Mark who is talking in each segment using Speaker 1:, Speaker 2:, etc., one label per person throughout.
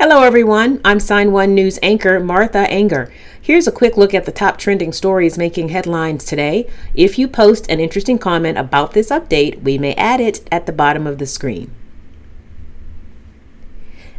Speaker 1: Hello everyone, I'm Sign1News anchor Martha Anger. Here's a quick look at the top trending stories making headlines today. If you post an interesting comment about this update, we may add it at the bottom of the screen.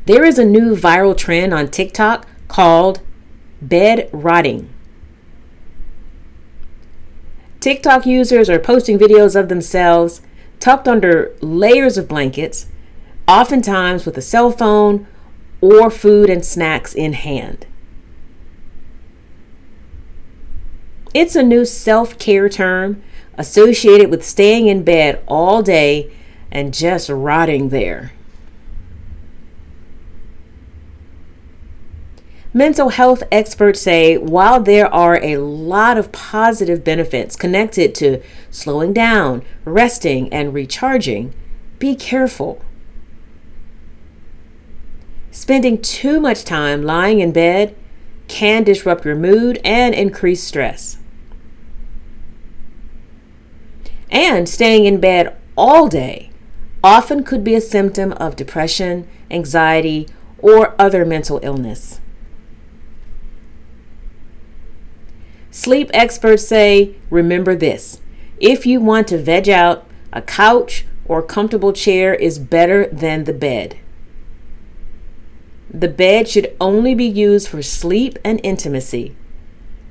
Speaker 1: There is a new viral trend on TikTok called bed rotting. TikTok users are posting videos of themselves tucked under layers of blankets, oftentimes with a cell phone or food and snacks in hand. It's a new self-care term associated with staying in bed all day and just rotting there. Mental health experts say while there are a lot of positive benefits connected to slowing down, resting, and recharging, be careful. Spending too much time lying in bed can disrupt your mood and increase stress. And staying in bed all day often could be a symptom of depression, anxiety, or other mental illness. Sleep experts say, remember this: if you want to veg out, a couch or comfortable chair is better than the bed. The bed should only be used for sleep and intimacy,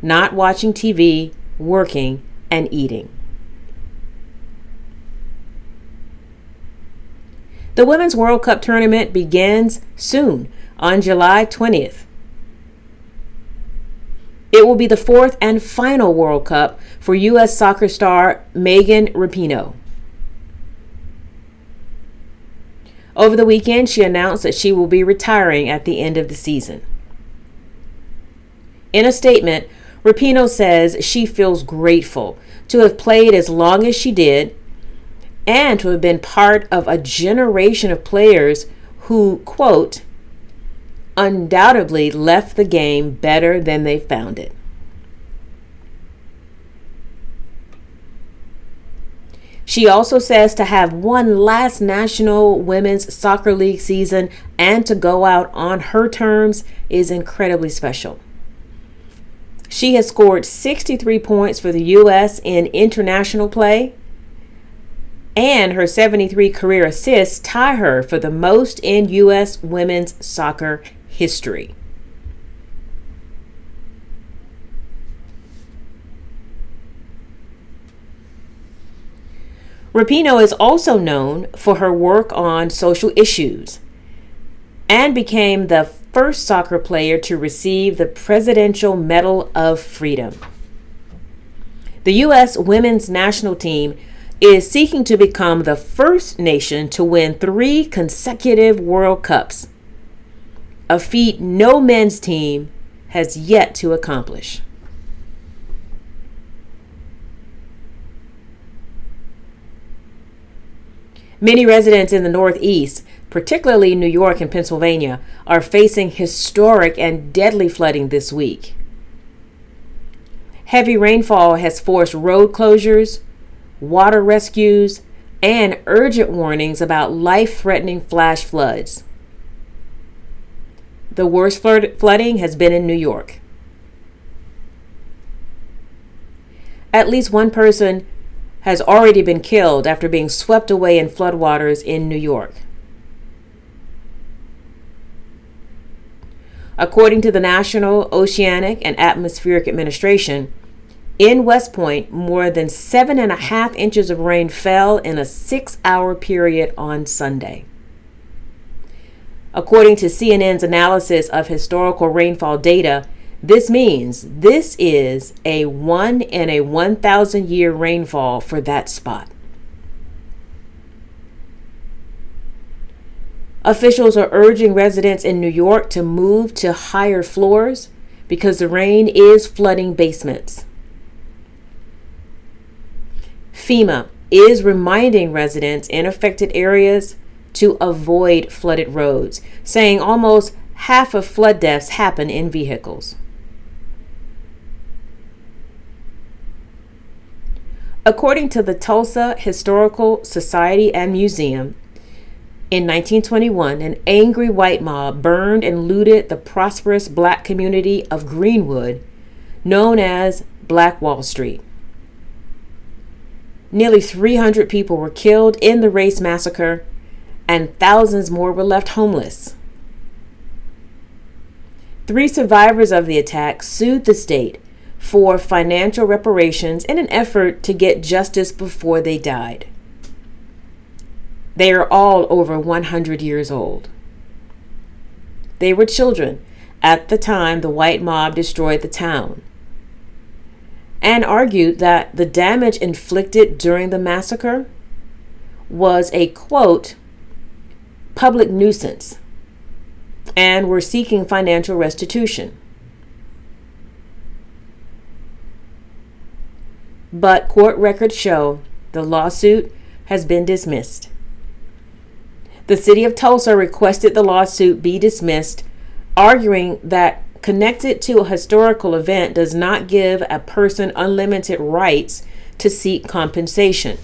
Speaker 1: not watching TV, working, and eating. The Women's World Cup tournament begins soon on July 20th. It will be the fourth and final World Cup for U.S. soccer star Megan Rapinoe. Over the weekend, she announced that she will be retiring at the end of the season. In a statement, Rapinoe says she feels grateful to have played as long as she did and to have been part of a generation of players who, quote, undoubtedly left the game better than they found it. She also says to have one last National Women's Soccer League season and to go out on her terms is incredibly special. She has scored 63 points for the U.S. in international play, and her 73 career assists tie her for the most in U.S. women's soccer history. Rapinoe is also known for her work on social issues and became the first soccer player to receive the Presidential Medal of Freedom. The U.S. women's national team is seeking to become the first nation to win 3 consecutive World Cups, a feat no men's team has yet to accomplish. Many residents in the Northeast, particularly New York and Pennsylvania, are facing historic and deadly flooding this week. Heavy rainfall has forced road closures, water rescues, and urgent warnings about life-threatening flash floods. The worst flooding has been in New York. At least one person has already been killed after being swept away in floodwaters in New York. According to the National Oceanic and Atmospheric Administration, in West Point, more than 7.5 inches of rain fell in a 6-hour period on Sunday. According to CNN's analysis of historical rainfall data, this means this is a 1 in a 1,000 year rainfall for that spot. Officials are urging residents in New York to move to higher floors because the rain is flooding basements. FEMA is reminding residents in affected areas to avoid flooded roads, saying almost half of flood deaths happen in vehicles. According to the Tulsa Historical Society and Museum, In 1921, an angry white mob burned and looted the prosperous black community of Greenwood, known as Black Wall Street. Nearly 300 people were killed in the race massacre, and thousands more were left homeless. 3 survivors of the attack sued the state for financial reparations in an effort to get justice before they died. They are all over 100 years old. They were children at the time the white mob destroyed the town, and argued that the damage inflicted during the massacre was a, quote, public nuisance, and were seeking financial restitution. But court records show the lawsuit has been dismissed. The city of Tulsa requested the lawsuit be dismissed, arguing that connected to a historical event does not give a person unlimited rights to seek compensation.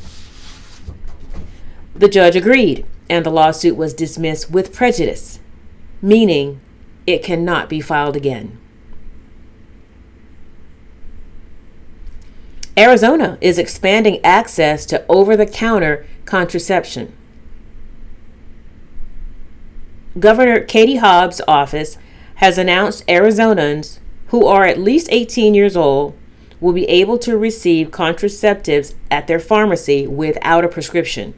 Speaker 1: The judge agreed, and the lawsuit was dismissed with prejudice, meaning it cannot be filed again. Arizona is expanding access to over-the-counter contraception. Governor Katie Hobbs' office has announced Arizonans who are at least 18 years old will be able to receive contraceptives at their pharmacy without a prescription.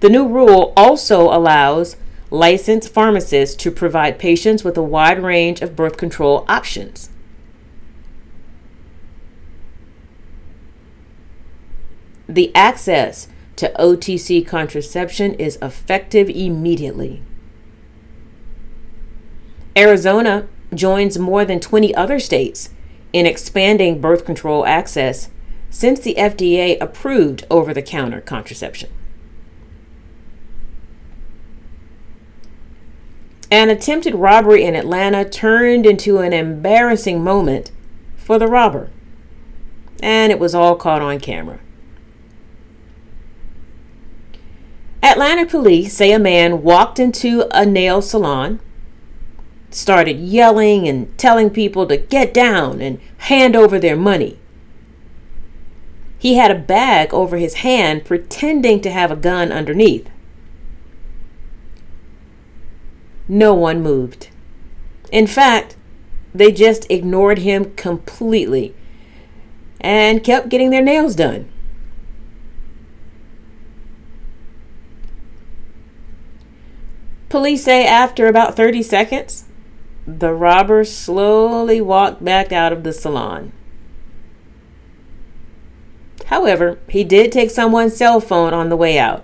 Speaker 1: The new rule also allows licensed pharmacists to provide patients with a wide range of birth control options. The access to OTC contraception is effective immediately. Arizona joins more than 20 other states in expanding birth control access since the FDA approved over-the-counter contraception. An attempted robbery in Atlanta turned into an embarrassing moment for the robber, and it was all caught on camera. Atlanta police say a man walked into a nail salon, started yelling and telling people to get down and hand over their money. He had a bag over his hand, pretending to have a gun underneath. No one moved. In fact, they just ignored him completely and kept getting their nails done. Police say after about 30 seconds, the robber slowly walked back out of the salon. However, he did take someone's cell phone on the way out.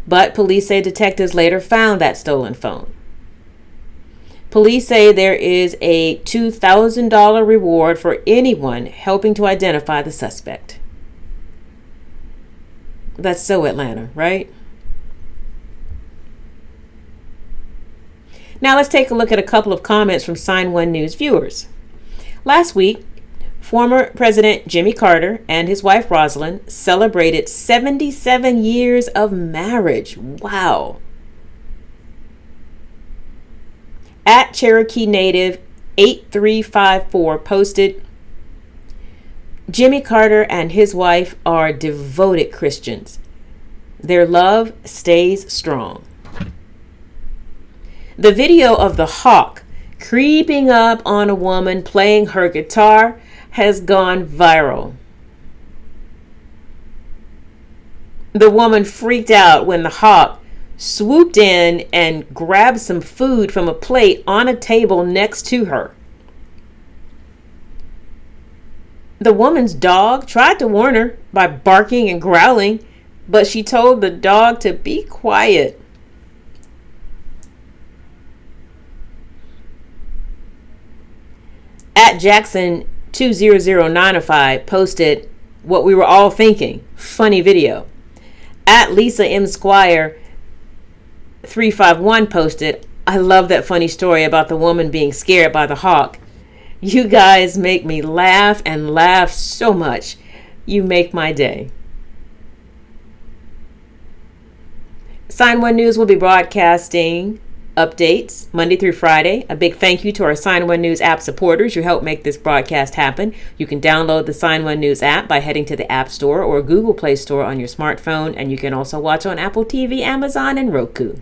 Speaker 1: But police say detectives later found that stolen phone. Police say there is a $2,000 reward for anyone helping to identify the suspect. That's so Atlanta, right? Now let's take a look at a couple of comments from Sign1News viewers. Last week, former President Jimmy Carter and his wife Rosalind celebrated 77 years of marriage. Wow. At Cherokee Native 8354 posted, Jimmy Carter and his wife are devoted Christians. Their love stays strong. The video of the hawk creeping up on a woman playing her guitar has gone viral. The woman freaked out when the hawk swooped in and grabbed some food from a plate on a table next to her. The woman's dog tried to warn her by barking and growling, but she told the dog to be quiet. At Jackson 20095 posted what we were all thinking. Funny video. At Lisa M. Squire 351 posted, I love that funny story about the woman being scared by the hawk. You guys make me laugh and laugh so much. You make my day. Sign One News will be broadcasting updates Monday through Friday. A big thank you to our Sign One News app supporters who help make this broadcast happen. You can download the Sign One News app by heading to the App Store or Google Play Store on your smartphone, and you can also watch on Apple TV, Amazon, and Roku.